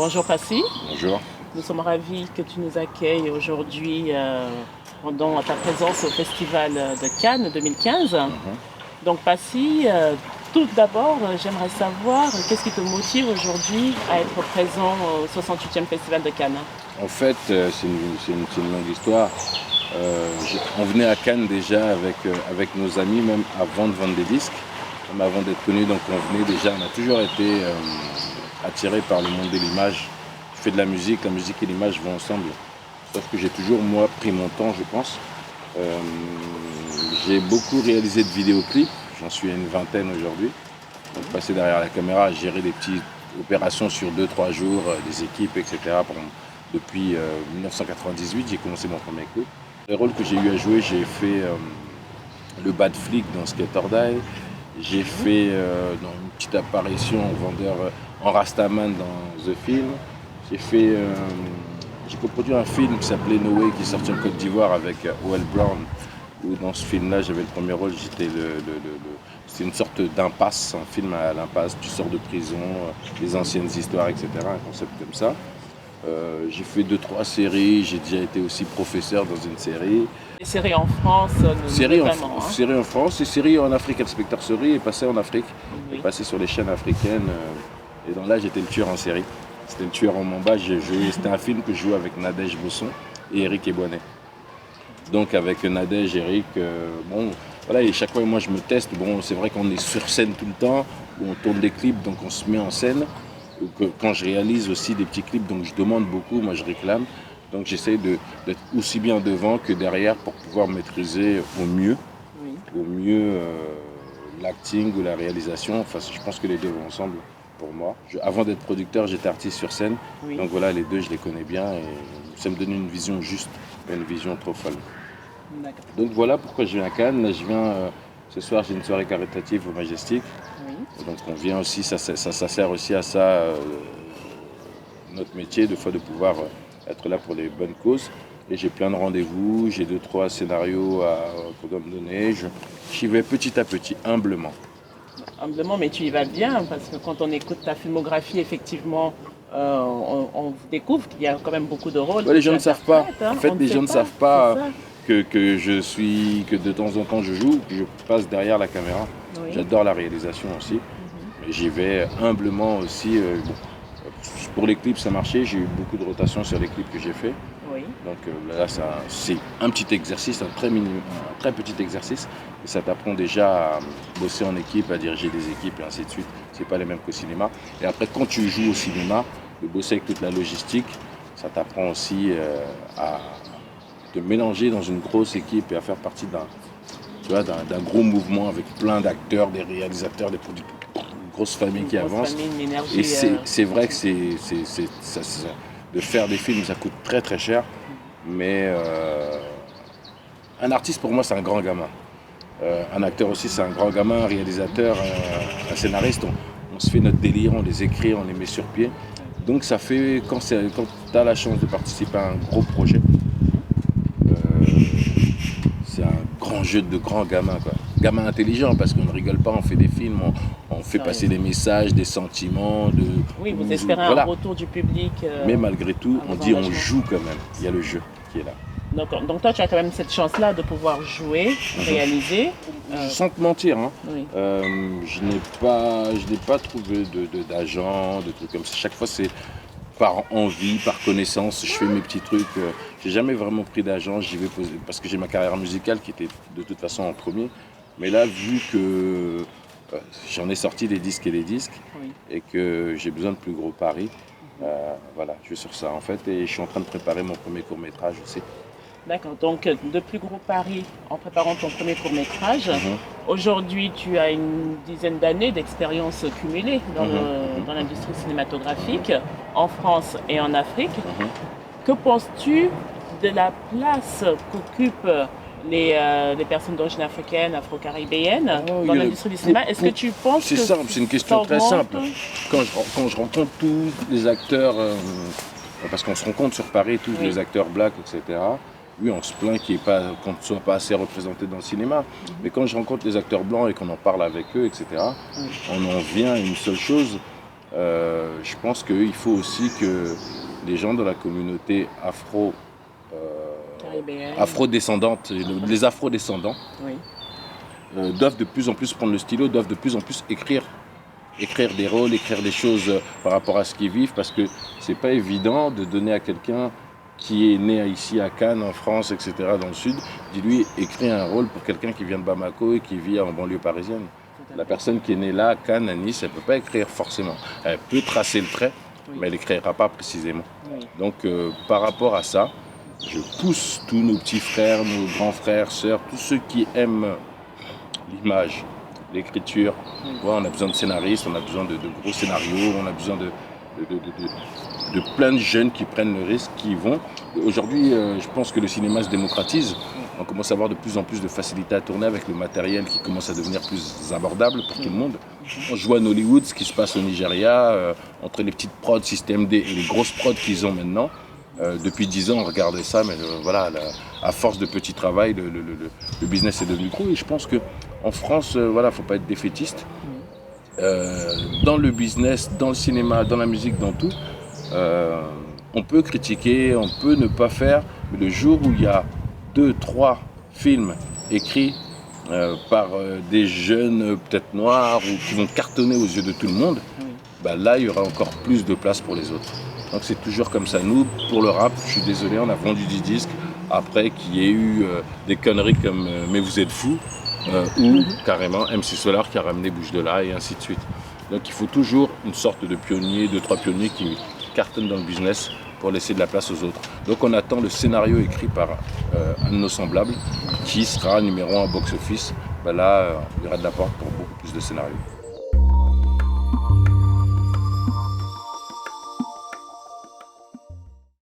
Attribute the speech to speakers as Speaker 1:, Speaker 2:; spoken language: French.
Speaker 1: Bonjour Passy,
Speaker 2: Bonjour.
Speaker 1: nous sommes ravis que tu nous accueilles aujourd'hui pendant ta présence au Festival de Cannes 2015. Donc Passy, tout d'abord, j'aimerais savoir qu'est-ce qui te motive aujourd'hui à être présent au 68e Festival de Cannes.
Speaker 2: En fait, c'est une longue histoire. On venait à Cannes déjà avec nos amis, même avant de vendre des disques, même avant d'être connus. Donc on venait déjà, on a toujours été attirés par le monde de l'image. Je fais de la musique et l'image vont ensemble. Sauf que j'ai toujours, moi, pris mon temps, je pense. J'ai beaucoup réalisé de vidéoclips, j'en suis à une vingtaine aujourd'hui. Donc passer derrière la caméra, à gérer des petites opérations sur 2-3 jours, des équipes, etc. Depuis 1998, j'ai commencé mon premier clip. Les rôles que j'ai eu à jouer, j'ai fait le bad flic dans Skate or Die. J'ai fait dans une petite apparition en vendeur en Rastaman dans The Film. J'ai coproduit un film qui s'appelait No Way qui est sorti en Côte d'Ivoire avec O.L. Brown. Où dans ce film-là, j'avais le premier rôle, c'était une sorte d'impasse, un film à l'impasse, tu sors de prison, les anciennes histoires, etc. Un concept comme ça. J'ai fait 2-3 séries, j'ai déjà été aussi professeur dans une série.
Speaker 1: Les séries en France,
Speaker 2: Série
Speaker 1: notamment.
Speaker 2: en France et série en Afrique. Inspecteur Sori est passé en Afrique,
Speaker 1: Oui.
Speaker 2: est passé sur les chaînes africaines. Et donc là, j'étais le tueur en série. C'était le tueur en Mamba. C'était un film que je jouais avec Nadège Bosson et Eric Ebouanet. Donc avec Nadège, Eric, voilà, et chaque fois moi je me teste. Bon, c'est vrai qu'on est sur scène tout le temps, où on tourne des clips, donc on se met en scène. Quand je réalise aussi des petits clips, donc je demande beaucoup, moi je réclame. Donc j'essaie d'être aussi bien devant que derrière pour pouvoir maîtriser au mieux l'acting ou la réalisation. Enfin, je pense que les deux vont ensemble pour moi. Avant d'être producteur, j'étais artiste sur scène.
Speaker 1: Oui.
Speaker 2: Donc voilà, les deux, je les connais bien et ça me donne une vision juste, pas une vision trop folle.
Speaker 1: D'accord.
Speaker 2: Donc voilà pourquoi je viens à Cannes. Là, je viens, ce soir, j'ai une soirée caritative au Majestic.
Speaker 1: Oui.
Speaker 2: Donc on vient aussi, ça sert aussi à ça, notre métier, de pouvoir être là pour les bonnes causes. Et j'ai plein de rendez-vous, j'ai 2-3 scénarios qu'on doit me donner. J'y vais petit à petit, humblement.
Speaker 1: Humblement, mais tu y vas bien, parce que quand on écoute ta filmographie, effectivement, on découvre qu'il y a quand même beaucoup de rôles.
Speaker 2: Ouais, les gens ne savent pas.
Speaker 1: Hein,
Speaker 2: En fait, les gens ne savent pas
Speaker 1: c'est
Speaker 2: que de temps en temps je joue, que je passe derrière la caméra.
Speaker 1: ça. Oui.
Speaker 2: J'adore la réalisation aussi. Mais j'y vais humblement aussi. Pour les clips, ça marchait. J'ai eu beaucoup de rotation sur les clips que j'ai fait.
Speaker 1: Oui.
Speaker 2: Donc là, c'est un petit exercice, un très petit exercice. Et ça t'apprend déjà à bosser en équipe, à diriger des équipes et ainsi de suite. C'est pas les mêmes qu'au cinéma. Et après, quand tu joues au cinéma, de bosser avec toute la logistique, ça t'apprend aussi à te mélanger dans une grosse équipe et à faire partie d'un gros mouvement avec plein d'acteurs, des réalisateurs, des producteurs, une grosse famille qui avance. Et c'est vrai que de faire des films, ça coûte très très cher. Mais un artiste pour moi, c'est un grand gamin. Un acteur aussi, c'est un grand gamin, un réalisateur, un scénariste. On se fait notre délire, on les écrit, on les met sur pied. Donc ça fait, quand tu as la chance de participer à un gros projet, c'est un grand jeu de grands gamins, quoi. Gamins intelligents, parce qu'on ne rigole pas, on fait des films, on fait passer des messages, des sentiments.
Speaker 1: Oui, vous espérez un retour du public.
Speaker 2: Mais malgré tout, on joue quand même. Il y a le jeu qui est là.
Speaker 1: Donc toi, tu as quand même cette chance-là de pouvoir jouer, réaliser.
Speaker 2: Sans te mentir, hein,
Speaker 1: Oui.
Speaker 2: je n'ai pas trouvé d'agent, de trucs comme ça. Chaque fois, c'est par envie, par connaissance. Je fais mes petits trucs. J'ai jamais vraiment pris d'agent. J'y vais parce que j'ai ma carrière musicale qui était de toute façon en premier. Mais là, vu que j'en ai sorti des disques et des disques, et que j'ai besoin de plus gros paris, voilà, je suis sur ça en fait. Et je suis en train de préparer mon premier court-métrage aussi.
Speaker 1: D'accord, donc de plus gros paris en préparant ton premier court-métrage. Aujourd'hui, tu as une dizaine d'années d'expérience cumulée dans l'industrie cinématographique, en France et en Afrique. Que penses-tu de la place qu'occupent les personnes d'origine africaine, afro-caribéenne dans l'industrie du cinéma? Est-ce que tu penses que
Speaker 2: c'est simple, c'est une question très simple. Quand je rencontre tous les acteurs, parce qu'on se rencontre sur Paris, tous les acteurs blacks, etc., oui, on se plaint qu'on ne soit pas assez représenté dans le cinéma. Mais quand je rencontre les acteurs blancs et qu'on en parle avec eux, etc., on en vient à une seule chose, Je pense qu'il faut aussi que les gens de la communauté afro-descendante, les afro-descendants,
Speaker 1: Oui.
Speaker 2: Doivent de plus en plus prendre le stylo, doivent de plus en plus écrire des rôles, écrire des choses par rapport à ce qu'ils vivent, parce que c'est pas évident de donner à quelqu'un qui est né ici à Cannes, en France, etc., dans le sud, dis-lui, écris un rôle pour quelqu'un qui vient de Bamako et qui vit en banlieue parisienne. La personne qui est née là, à Cannes, à Nice, elle ne peut pas écrire forcément. Elle peut tracer le trait,
Speaker 1: Oui.
Speaker 2: mais elle n'écrira pas précisément.
Speaker 1: Oui.
Speaker 2: Donc, par rapport à ça, je pousse tous nos petits frères, nos grands frères, sœurs, tous ceux qui aiment l'image, l'écriture.
Speaker 1: Oui.
Speaker 2: Ouais, on a besoin de scénaristes, on a besoin de gros scénarios, on a besoin de plein de jeunes qui prennent le risque, qui y vont. Aujourd'hui, je pense que le cinéma se démocratise. On commence à avoir de plus en plus de facilité à tourner avec le matériel qui commence à devenir plus abordable pour tout le monde. On joue à Hollywood, ce qui se passe au Nigeria, entre les petites prods Système D et les grosses prods qu'ils ont maintenant. Depuis 10 ans, on regardait ça, mais voilà, à force de petit travail, le business est devenu gros. Et je pense qu'en France, voilà, il ne faut pas être défaitiste. Dans le business, dans le cinéma, dans la musique, dans tout, on peut critiquer, on peut ne pas faire, mais le jour où il y a 2, 3 films écrits par des jeunes peut-être noirs ou qui vont cartonner aux yeux de tout le monde, bah là il y aura encore plus de place pour les autres. Donc c'est toujours comme ça. Nous, pour le rap, je suis désolé, on a vendu 10 disques après qu'il y ait eu des conneries comme Mais vous êtes fous ou carrément MC Solar qui a ramené Bouche de là et ainsi de suite. Donc il faut toujours une sorte de pionnier, 2-3 pionniers qui cartonnent dans le business pour laisser de la place aux autres. Donc on attend le scénario écrit par un de nos semblables qui sera numéro 1 box-office. Ben là, il y aura de la part pour beaucoup plus de scénarios.